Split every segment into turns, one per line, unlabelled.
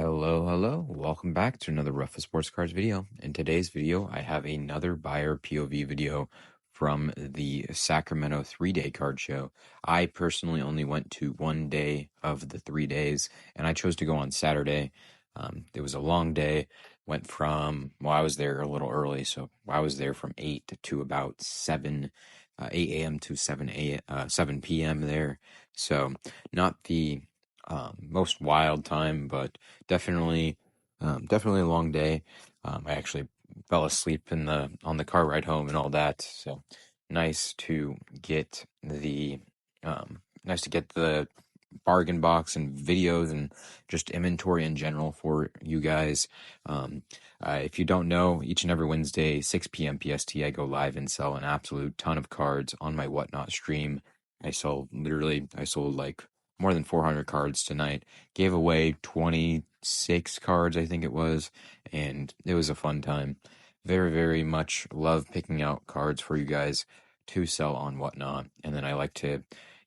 Hello. Welcome back to another Ruffa Sports Cards video. In today's video, I have another buyer POV video from the Sacramento 3-day card show. I personally only went to 1 day of the 3 days, and I chose to go on Saturday. It was a long day. Went from, I was there a little early, so I was there from 8 to about 8 a.m. to 7 p.m. there. So not the most wild time, but definitely a long day. I actually fell asleep on the car ride home and all that. So nice to get the bargain box and videos and just inventory in general for you guys. If you don't know, each and every Wednesday, 6 p.m. PST, I go live and sell an absolute ton of cards on my Whatnot stream. I sold like more than 400 cards tonight. Gave away 26 cards, I think it was, and it was a fun time. Very, very much love picking out cards for you guys to sell on Whatnot, and then I like to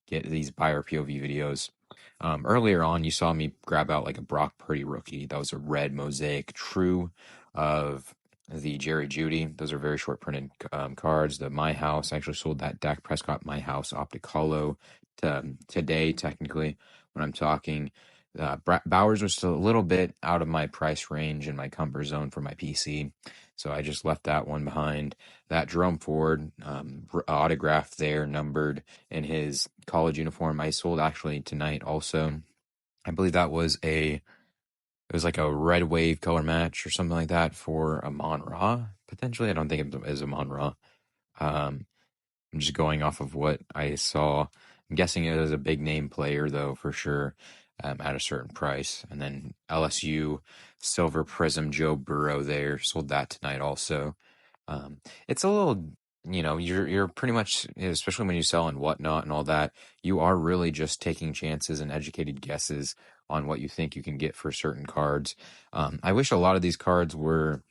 get these buyer POV videos. Earlier on, you saw me grab out like a Brock Purdy rookie. That was a red mosaic true of the Jerry Jeudy. Those are very short printed cards. The My House, I actually sold that Dak Prescott My House Optic Holo today, technically, when I'm talking. Bowers was still a little bit out of my price range and my comfort zone for my PC, so I just left that one behind. That Jerome Ford autographed there, numbered in his college uniform, I sold actually tonight also. I believe that was it was like a red wave color match or something like that for Amon Ra, potentially. I don't think it is Amon Ra. I'm just going off of what I saw. I'm guessing it was a big name player, though, for sure, at a certain price. And then LSU Silver Prism Joe Burrow there, sold that tonight also. It's a little, you're pretty much, especially when you sell and Whatnot and all that, you are really just taking chances and educated guesses on what you think you can get for certain cards. I wish a lot of these cards were,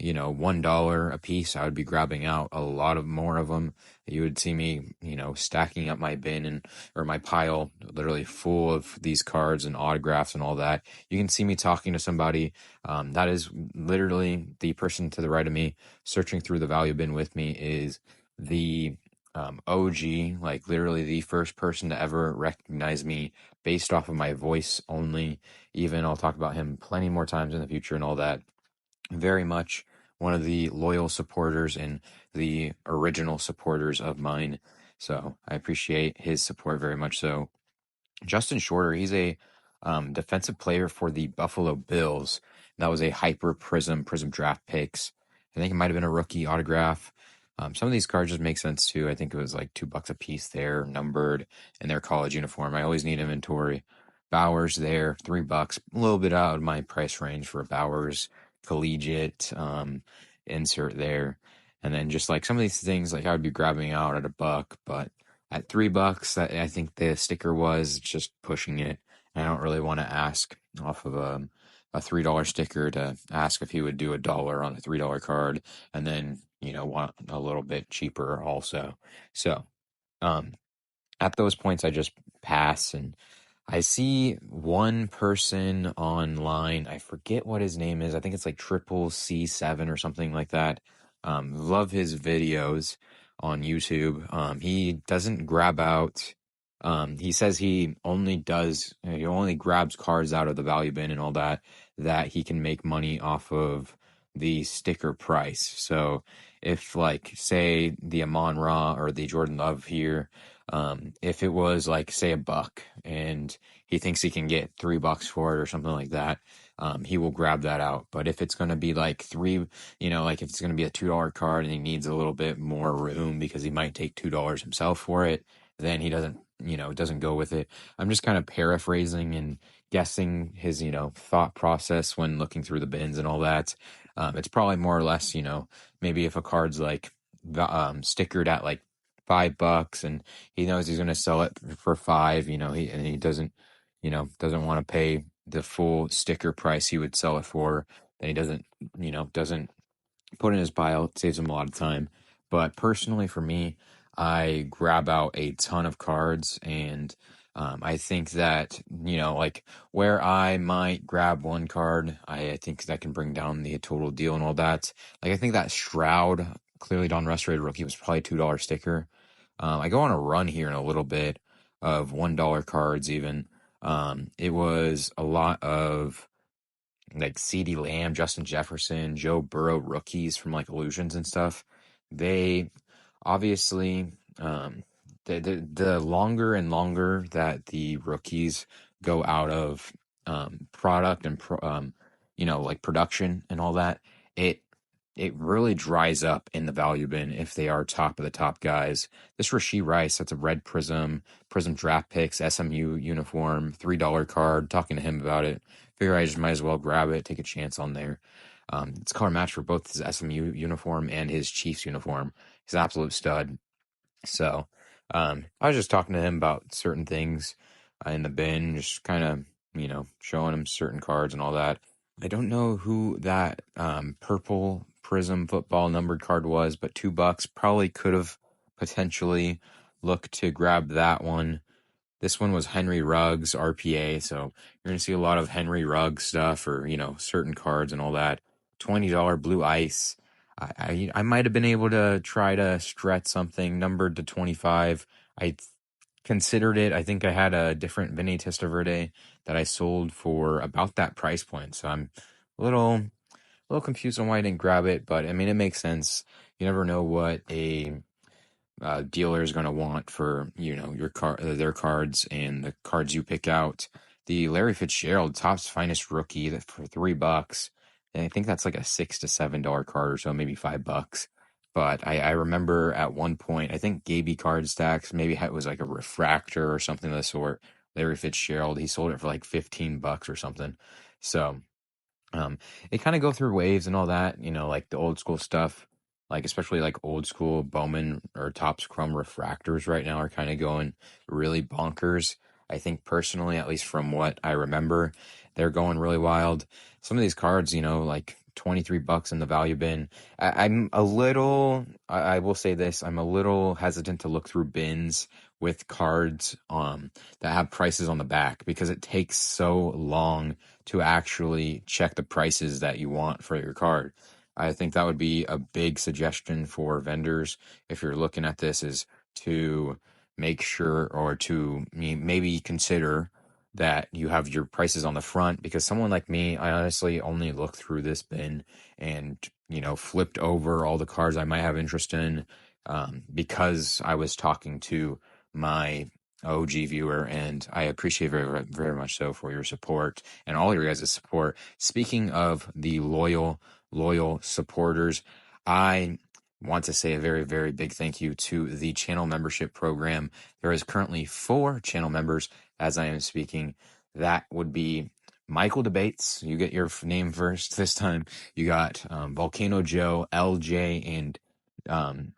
$1 a piece. I would be grabbing out a lot of more of them. You would see me, stacking up my bin or my pile literally full of these cards and autographs and all that. You can see me talking to somebody. That is literally the person to the right of me searching through the value bin with me is the OG, like literally the first person to ever recognize me based off of my voice only. Even I'll talk about him plenty more times in the future and all that. Very much one of the loyal supporters and the original supporters of mine. So I appreciate his support very much so. Justin Shorter, he's a defensive player for the Buffalo Bills. That was a Hyper Prism draft picks. I think it might have been a rookie autograph. Some of these cards just make sense too. I think it was like $2 a piece there, numbered in their college uniform. I always need inventory. Bowers there, $3, a little bit out of my price range for a Bowers collegiate insert there. And then just like some of these things, like I would be grabbing out at $1, but at $3, I think the sticker was just pushing it. I don't really want to ask off of a $3 sticker to ask if he would do $1 on a $3 card, and then want a little bit cheaper also. So at those points, I just pass, and I see one person online. I forget what his name is. I think it's like Triple C7 or something like that. Love his videos on YouTube. He doesn't grab out. He says he only grabs cards out of the value bin and all that he can make money off of the sticker price. So if like say the Amon Ra or the Jordan Love here, if it was like say $1 and he thinks he can get $3 for it or something like that, he will grab that out. But if it's going to be like like if it's going to be a $2 card and he needs a little bit more room because he might take $2 himself for it, then he doesn't go with it. I'm just kind of paraphrasing and guessing his, thought process when looking through the bins and all that. It's probably more or less, maybe if a card's like stickered at like $5 and he knows he's going to sell it for $5, he doesn't want to pay the full sticker price he would sell it for, then he doesn't put in his pile. It saves him a lot of time. But personally for me, I grab out a ton of cards, and I think that, like where I might grab one card, I think that can bring down the total deal and all that. Like I think that Shroud, clearly Don Restorated rookie, was probably $2 sticker. I go on a run here in a little bit of $1 cards even. It was a lot of like CeeDee Lamb, Justin Jefferson, Joe Burrow rookies from like Illusions and stuff. They obviously, the longer and longer that the rookies go out of product and like production and all that, it it really dries up in the value bin if they are top of the top guys. This Rashee Rice, that's a red Prism draft picks, SMU uniform, $3 card. Talking to him about it, figure I just might as well grab it, take a chance on there. It's a color match for both his SMU uniform and his Chiefs uniform. He's an absolute stud. So I was just talking to him about certain things in the bin, just kind of, showing him certain cards and all that. I don't know who that purple Prism football numbered card was, but $2 probably could have potentially looked to grab that one. This one was Henry Ruggs RPA, so you're going to see a lot of Henry Ruggs stuff or, certain cards and all that. $20 Blue Ice. I might have been able to try to stretch something numbered to 25. I considered it. I think I had a different Vinny Testaverde that I sold for about that price point. So I'm a little confused on why I didn't grab it, but I mean, it makes sense. You never know what a dealer is going to want for their cards and the cards you pick out. The Larry Fitzgerald Topps Finest rookie for $3, and I think that's like a $6 to $7 card or so, maybe $5. But I remember at one point, I think Gaby Card Stacks maybe it was like a refractor or something of the sort. Larry Fitzgerald, he sold it for like $15 or something. So they kind of go through waves and all that, like the old school stuff, like especially like old school Bowman or Topps Chrome refractors right now are kind of going really bonkers. I think personally, at least from what I remember, they're going really wild. Some of these cards, like $23 in the value bin. I will say this, I'm a little hesitant to look through bins with cards that have prices on the back because it takes so long to actually check the prices that you want for your card. I think that would be a big suggestion for vendors if you're looking at this, is to make sure or to maybe consider that you have your prices on the front, because someone like me, I honestly only looked through this bin and flipped over all the cards I might have interest in because I was talking to my OG viewer, and I appreciate very, very much so for your support and all your guys' support. Speaking of the loyal supporters, I want to say a very, very big thank you to the channel membership program. There is currently 4 channel members as I am speaking. That would be Michael Debates. You get your name first this time. You got Volcano Joe, LJ, and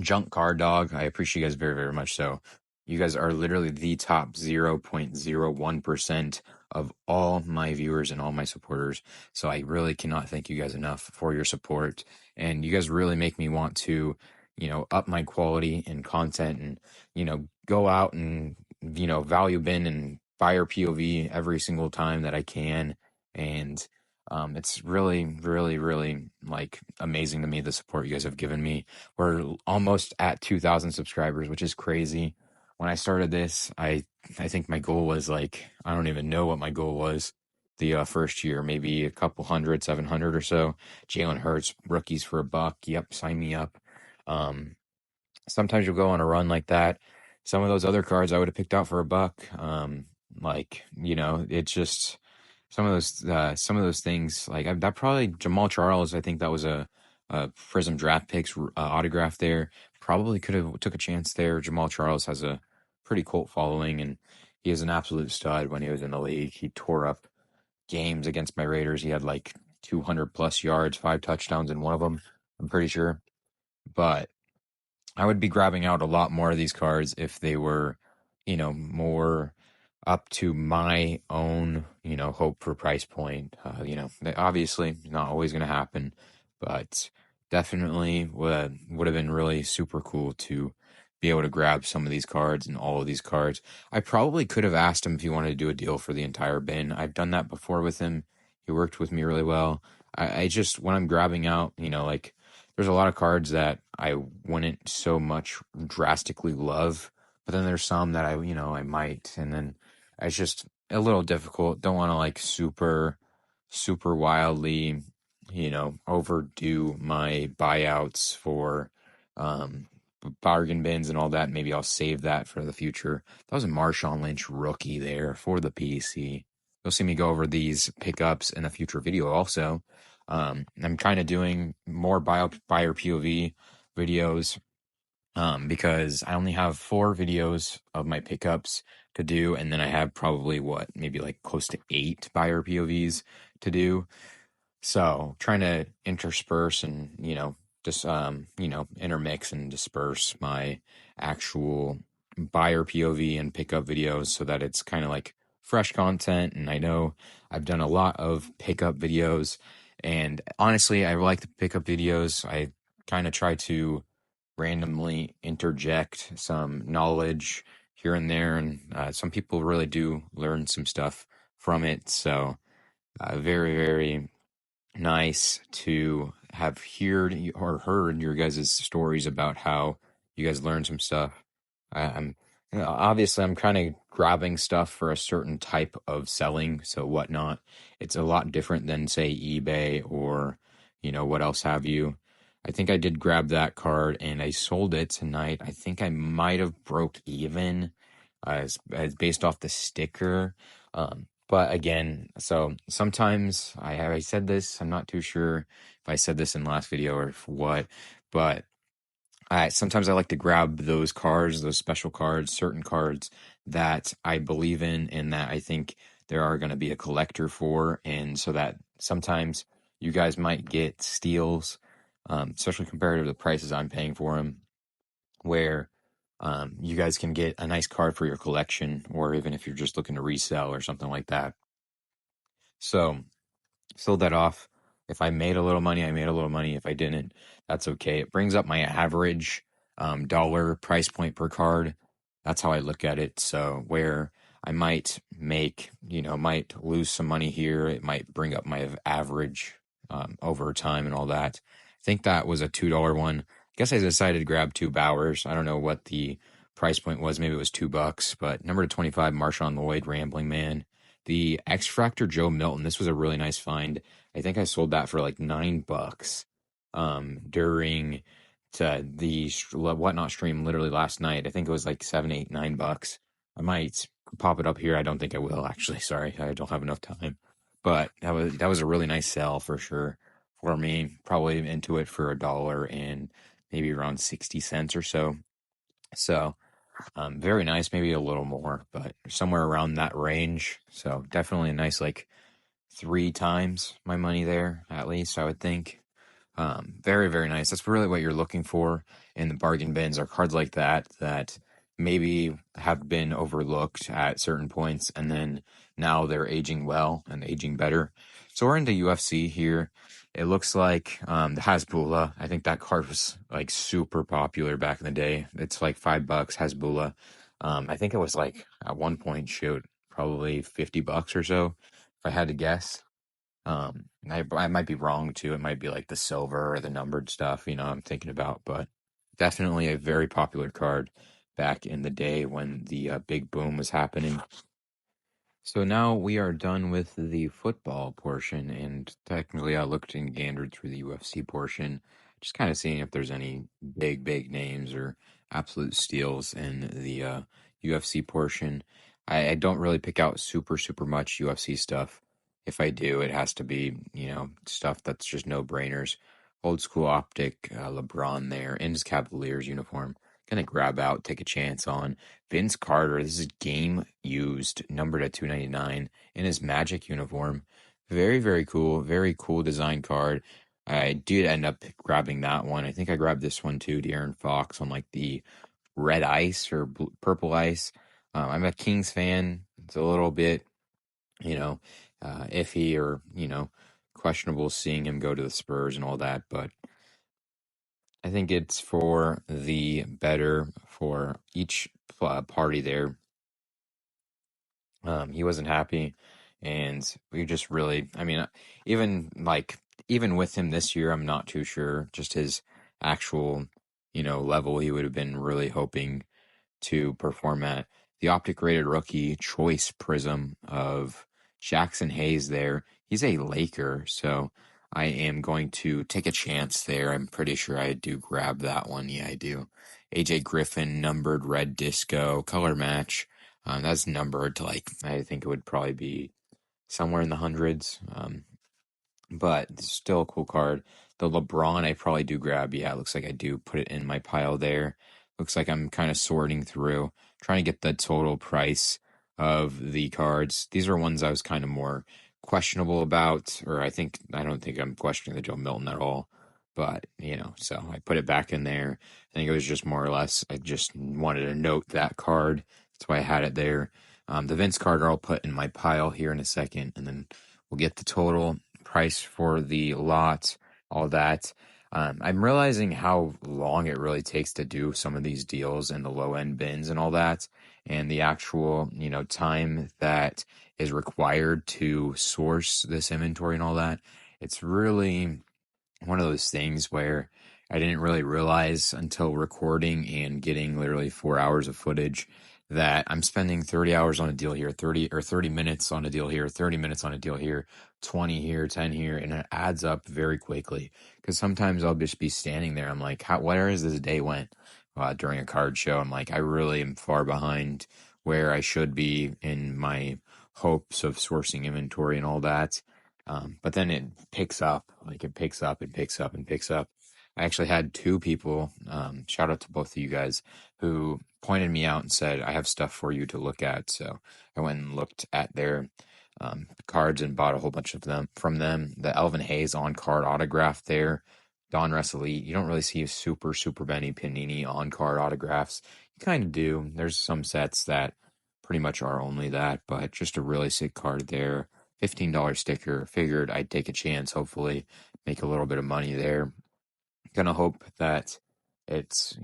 Junk Car Dog. I appreciate you guys very, very much. So you guys are literally the top 0.01% of all my viewers and all my supporters. So I really cannot thank you guys enough for your support. And you guys really make me want to, up my quality and content and, go out and, value bin and fire POV every single time that I can. And it's really, really, really like amazing to me the support you guys have given me. We're almost at 2,000 subscribers, which is crazy. When I started this, I think my goal was like, I don't even know what my goal was the first year, maybe a couple hundred, 700 or so. Jalen Hurts, rookies for $1. Yep, sign me up. Sometimes you'll go on a run like that. Some of those other cards I would have picked out for $1. It's just some of those things. Like that probably Jamal Charles. I think that was a Prism draft picks autograph there. Probably could have took a chance there. Jamal Charles has a pretty cult following, and he is an absolute stud. When he was in the league, he tore up games against my Raiders. He had like 200 plus yards, 5 touchdowns in one of them, I'm pretty sure. But I would be grabbing out a lot more of these cards if they were, more up to my own, hope for price point. Obviously not always going to happen, but definitely would have been really super cool to be able to grab some of these cards and all of these cards. I probably could have asked him if he wanted to do a deal for the entire bin. I've done that before with him. He worked with me really well. I just, when I'm grabbing out, like there's a lot of cards that I wouldn't so much drastically love, but then there's some that I might, and then it's just a little difficult. Don't want to like super wildly, overdo my buyouts for um bargain bins and all that. Maybe I'll save that for the future. That was a Marshawn Lynch rookie there for the PC. You'll see me go over these pickups in a future video also. I'm kind of doing more buyer POV videos because I only have 4 videos of my pickups to do, and then I have probably maybe like close to 8 buyer POVs to do. So trying to intersperse and, just, intermix and disperse my actual buyer POV and pickup videos so that it's kind of like fresh content. And I know I've done a lot of pickup videos, and honestly, I like the pickup videos. I kind of try to randomly interject some knowledge here and there, and some people really do learn some stuff from it. So, very, very nice to have heard your guys' stories about how you guys learned some stuff. I'm obviously I'm kind of grabbing stuff for a certain type of selling, so whatnot. It's a lot different than say eBay or what else have you. I think I did grab that card and I sold it tonight. I think I might have broke even as based off the sticker. But again, so sometimes I said this, I'm not too sure if I said this in the last video or if what, but sometimes I like to grab those cards, those special cards, certain cards that I believe in and that I think there are going to be a collector for, and so that sometimes you guys might get steals, especially compared to the prices I'm paying for them, where you guys can get a nice card for your collection, or even if you're just looking to resell or something like that. So sold that off. If I made a little money, I made a little money. If I didn't, that's okay. It brings up my average dollar price point per card. That's how I look at it. So where I might might lose some money here, it might bring up my average over time and all that. I think that was a $2 one. I guess I decided to grab 2 Bowers. I don't know what the price point was. Maybe it was $2, but number to 25, Marshawn Lloyd, Rambling Man. The X Fractor Joe Milton. This was a really nice find. I think I sold that for like $9 during the whatnot stream literally last night. I think it was like 7, 8, $9. I might pop it up here. I don't think I will actually. Sorry, I don't have enough time. But that was a really nice sell for sure for me. Probably into it for $1 and maybe around 60 cents or so. So very nice, maybe a little more, but somewhere around that range. So definitely a nice like 3 times my money there, at least I would think. Very, very nice. That's really what you're looking for in the bargain bins, are cards like that maybe have been overlooked at certain points, and then now they're aging well and aging better. So we're into UFC here. It looks like the Hasbulla. I think that card was like super popular back in the day. It's like $5, Hasbulla. I think it was like at one point, shoot, probably $50 or so, if I had to guess. I might be wrong too. It might be like the silver or the numbered stuff, I'm thinking about, but definitely a very popular card back in the day when the big boom was happening. So now we are done with the football portion, and technically I looked and gandered through the UFC portion, just kind of seeing if there's any big names or absolute steals in the UFC portion. I don't really pick out super much UFC stuff. If I do, it has to be, stuff that's just no-brainers. Old school optic, LeBron there in his Cavaliers uniform. Gonna grab out, take a chance on. Vince Carter, this is game used, numbered at 299 in his Magic uniform. Very cool. Very cool design card. I did end up grabbing that one. I think I grabbed this one too, De'Aaron Fox on like the red ice or purple ice. I'm a Kings fan. It's a little bit, iffy or, questionable seeing him go to the Spurs and all that, but I think it's for the better for each party there. He wasn't happy, and we just really, I mean, even like even with him this year, I'm not too sure just his actual, level he would have been really hoping to perform at. The optic rated rookie choice prism of Jackson Hayes there. He's a Laker, so I am going to take a chance there. I'm pretty sure I do grab that one. Yeah, I do. AJ Griffin numbered red disco color match. That's numbered to like, I think it would probably be somewhere in the hundreds. But it's still a cool card. The LeBron I probably do grab. Yeah, it looks like I do put it in my pile there. Looks like I'm kind of sorting through, trying to get the total price of the cards. These are ones I was kind of more questionable about, or I don't think I'm questioning the Joe Milton at all. But, so I put it back in there. I think it was just more or less, I just wanted to note that card. That's why I had it there. The Vince card I'll put in my pile here in a second, and then we'll get the total price for the lot, all that. I'm realizing how long it really takes to do some of these deals and the low end bins and all that, and the actual, time that is required to source this inventory and all that. It's really one of those things where I didn't really realize until recording and getting literally 4 hours of footage that I'm spending 30 hours on a deal here, 30 minutes on a deal here, 30 minutes on a deal here, 20 here, 10 here, and it adds up very quickly. Because sometimes I'll just be standing there. I'm like, where has this day went during a card show? I'm like, I really am far behind where I should be in my hopes of sourcing inventory and all that. But then it picks up, like it picks up and picks up and picks up. I actually had two people, shout out to both of you guys, who pointed me out and said, I have stuff for you to look at. So I went and looked at their cards and bought a whole bunch of them from them. The Elvin Hayes on card autograph there, Don Russ Elite. You don't really see super, super many Panini on card autographs. You kind of do. There's some sets that pretty much are only that, but just a really sick card there. $15 sticker. Figured I'd take a chance, hopefully make a little bit of money there. Gonna hope that it's,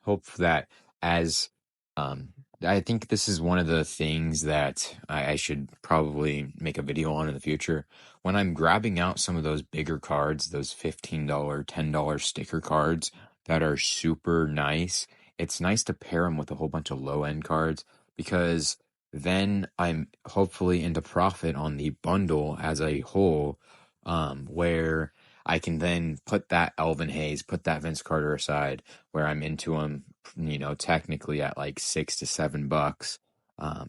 hope that as I think this is one of the things that I should probably make a video on in the future. When I'm grabbing out some of those bigger cards, those $15, $10 sticker cards that are super nice, it's nice to pair them with a whole bunch of low end cards because then I'm hopefully into profit on the bundle as a whole, where I can then put that Elvin Hayes, put that Vince Carter aside, where I'm into him, technically at like $6 to $7.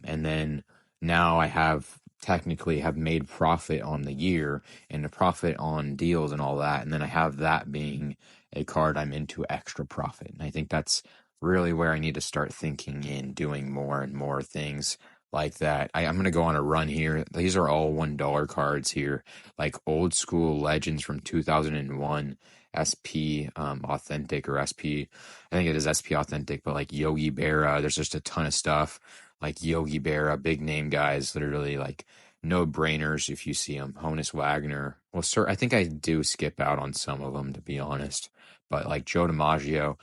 And then now I technically have made profit on the year and a profit on deals and all that. And then I have that being a card I'm into extra profit. And I think that's really where I need to start thinking and doing more and more things like that. I'm going to go on a run here. These are all $1 cards here, like old school legends from 2001 SP authentic or SP. I think it is SP authentic, but like Yogi Berra, there's just a ton of stuff like Yogi Berra, big name guys, literally like no brainers if you see them. Honus Wagner. Well, sir, I think I do skip out on some of them to be honest, but like Joe DiMaggio,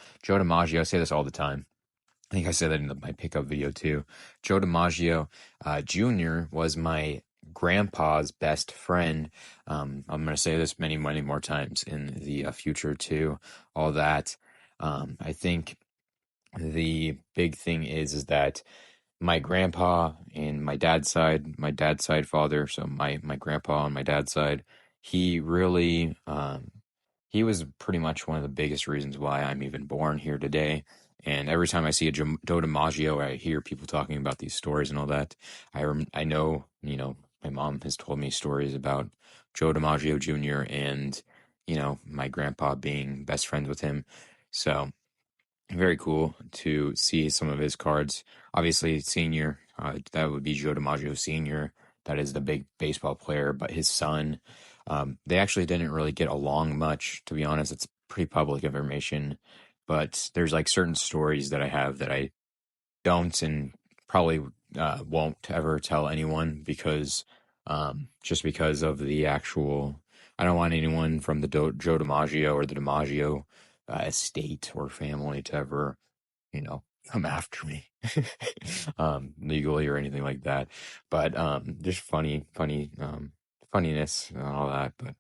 I say this all the time. I think I said that in my pickup video too. Joe DiMaggio Jr. was my grandpa's best friend. I'm going to say this many, many more times in the future too. All that. I think the big thing is that my grandpa and my dad's side father, so my grandpa on my dad's side, he really he was pretty much one of the biggest reasons why I'm even born here today. And every time I see a Joe DiMaggio, I hear people talking about these stories and all that. I know, my mom has told me stories about Joe DiMaggio Jr. and, my grandpa being best friends with him. So very cool to see some of his cards. Obviously, senior, that would be Joe DiMaggio Sr. That is the big baseball player, but his son, they actually didn't really get along much, to be honest. It's pretty public information, but there's like certain stories that I have that I don't and probably won't ever tell anyone because just because of the actual, I don't want anyone from the Joe DiMaggio or the DiMaggio estate or family to ever, come after me, legally or anything like that. But just funniness and all that. But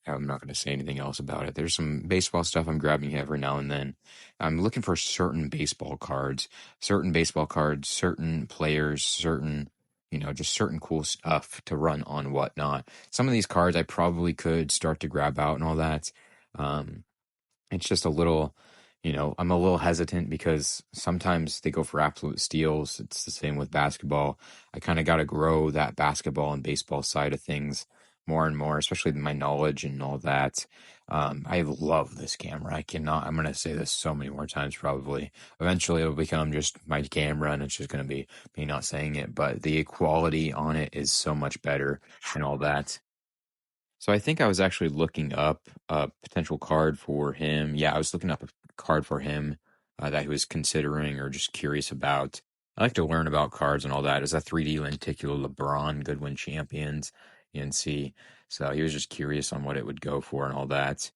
I'm not going to say anything else about it. There's some baseball stuff I'm grabbing every now and then. I'm looking for certain baseball cards, certain players, certain, just certain cool stuff to run on whatnot. Some of these cards I probably could start to grab out and all that. Um, it's just a little, I'm a little hesitant because sometimes they go for absolute steals. It's the same with basketball. I kind of got to grow that basketball and baseball side of things more and more, especially my knowledge and all that. I love this camera. I'm going to say this so many more times probably. Eventually it'll become just my camera and it's just going to be me not saying it, but the quality on it is so much better and all that. So I think I was actually looking up a potential card for him. Yeah, I was looking up a card for him that he was considering or just curious about. I like to learn about cards and all that. It's a 3D lenticular LeBron Goodwin Champions ENC. So he was just curious on what it would go for and all that.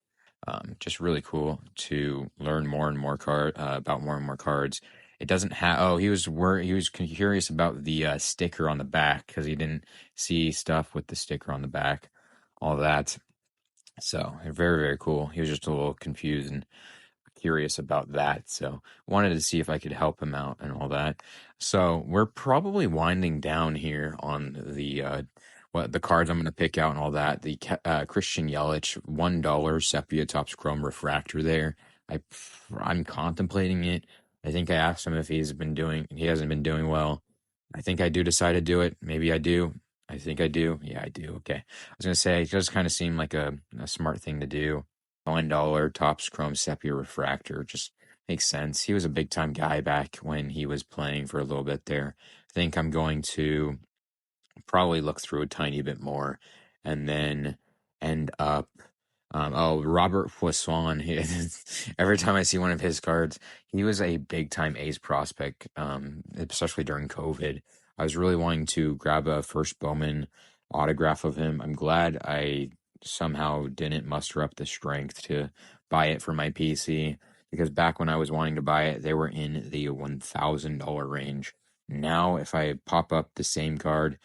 Just really cool to learn more and more about more and more cards. It doesn't have. Oh, he was curious about the sticker on the back because he didn't see stuff with the sticker on the back, all that. So very, very cool. He was just a little confused and curious about that. So wanted to see if I could help him out and all that. So we're probably winding down here on the what the cards I'm going to pick out and all that. The Christian Yelich $1 Sepia Topps Chrome Refractor there. I I'm contemplating it. I think I asked him if he hasn't been doing well. I think I do decide to do it. Maybe I do. I think I do. Yeah, I do. Okay. I was gonna say it just kind of seemed like a smart thing to do. $1 Topps Chrome Sepia Refractor just makes sense. He was a big time guy back when he was playing for a little bit there. I think I'm going to probably look through a tiny bit more and then end up. Robert Poisson. Every time I see one of his cards, he was a big time ace prospect, especially during COVID. I was really wanting to grab a first Bowman autograph of him. I'm glad I somehow didn't muster up the strength to buy it for my PC because back when I was wanting to buy it, they were in the $1,000 range. Now, if I pop up the same card,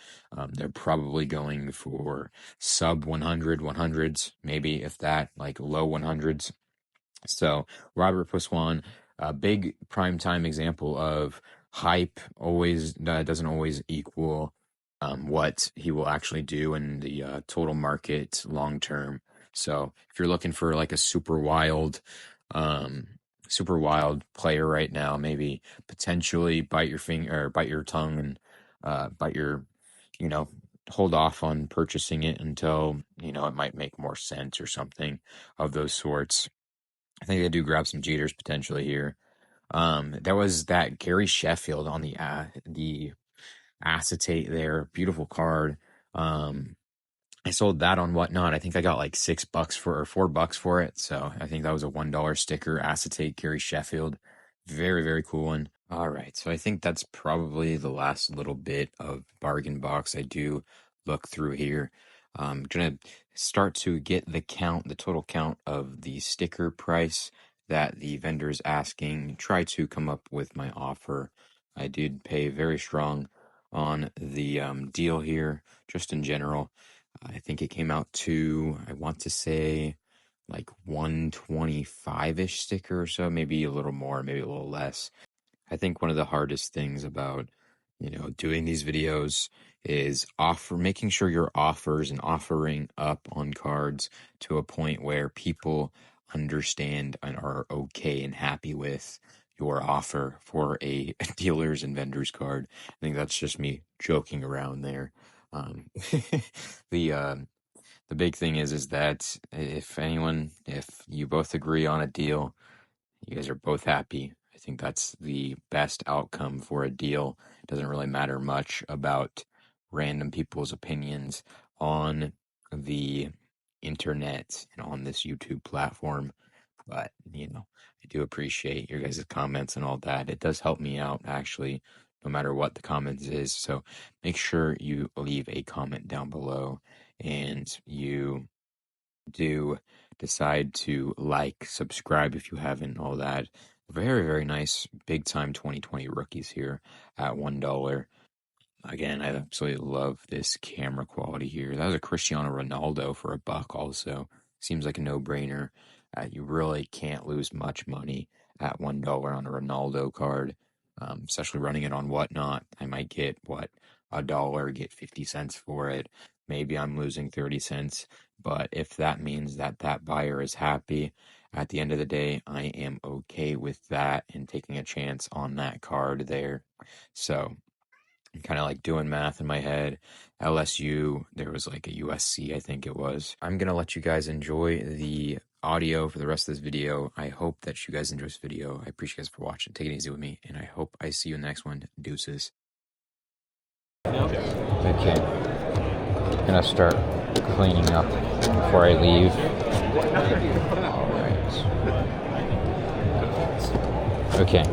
they're probably going for sub 100s, maybe if that, like low 100s. So Robert Puswan, a big primetime example of hype always doesn't always equal what he will actually do in the total market long term. So if you're looking for like a um, super wild player right now, maybe potentially bite your finger or bite your tongue and bite your, you know, hold off on purchasing it until it might make more sense or something of those sorts. I think they do grab some Jeters potentially here. There was that Gary Sheffield on the acetate there, beautiful card. I sold that on Whatnot. I think I got like $6 for or $4 for it. So I think that was a $1 sticker acetate Gary Sheffield. Very, very cool one. All right. So I think that's probably the last little bit of bargain box I do look through here. I'm gonna start to get the total count of the sticker price that the vendor is asking. Try to come up with my offer. I did pay very strong on the deal here, just in general. I think it came out to, I want to say, like 125-ish sticker or so, maybe a little more, maybe a little less. I think one of the hardest things about, doing these videos is making sure your offers and offering up on cards to a point where people understand and are okay and happy with your offer for a dealer's and vendor's card. I think that's just me joking around there. Um, the the big thing is that if you both agree on a deal, you guys are both happy. I think that's the best outcome for a deal. It doesn't really matter much about random people's opinions on the internet and on this YouTube platform. But, I do appreciate your guys' comments and all that. It does help me out, actually, no matter what the comments is. So make sure you leave a comment down below and you do decide to like, subscribe if you haven't, all that. Very, very nice big time 2020 rookies here at $1. Again, I absolutely love this camera quality here. That was a Cristiano Ronaldo for $1 also. Seems like a no-brainer. You really can't lose much money at $1 on a Ronaldo card, especially running it on Whatnot. I might get, $1, get 50 cents for it. Maybe I'm losing 30 cents. But if that means that that buyer is happy, at the end of the day, I am okay with that and taking a chance on that card there. So I'm kind of like doing math in my head. LSU, there was like a USC, I think it was. I'm going to let you guys enjoy the audio for the rest of this video. I hope that you guys enjoy this video. I appreciate you guys for watching. Take it easy with me, and I hope I see you in the next one. Deuces. Okay. I'm going to start cleaning up before I leave. All right. Okay.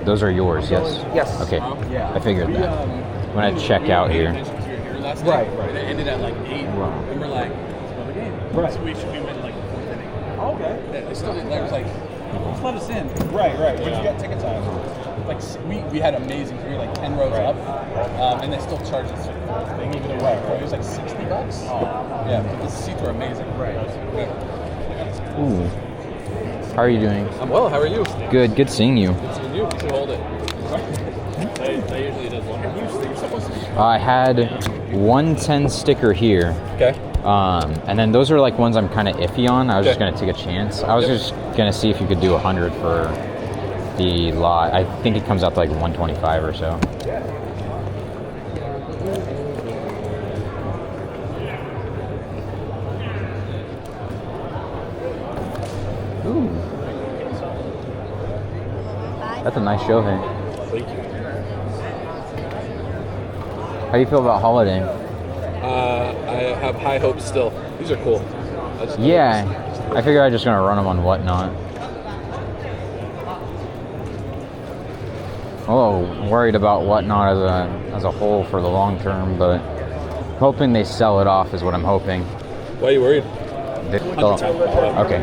Those are yours, yes?
Yes.
Okay. I figured that. I'm going to check out here.
Right.
It ended at like 8. And we're like, it's another game.
Right.
So we went like the 4th inning.
Oh, okay.
They still didn't, there was like, just let us in.
Right. When did you get tickets on?
Like, we had amazing, we were like 10 rows up, and they still charged us. They gave it away. It was like $60. Oh. Yeah, but the seats were amazing. Right.
Ooh. How are you doing?
I'm well, how are you?
Good seeing you.
Good seeing you. You should hold it. They usually does one. You're supposed to be.
I had 110 sticker here.
Okay.
And then those are like ones I'm kind of iffy on. I was just going to take a chance. I was just going to see if you could do 100 for the lot. I think it comes out to like 125 or so. Ooh. That's a nice show here.
Thank you.
How do you feel about Holiday?
I have high hopes still. These are cool.
Yeah, I figure I'm just gonna run them on Whatnot. Oh, worried about Whatnot as a whole for the long term, but hoping they sell it off is what I'm hoping.
Why are you worried?
Okay.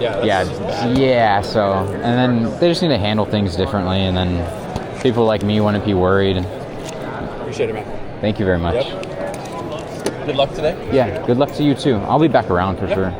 Yeah.
So, and then they just need to handle things differently, and then people like me wouldn't be worried.
Appreciate it, man.
Thank you very much.
Yep. Good luck today.
Yeah, good luck to you too. I'll be back around for sure.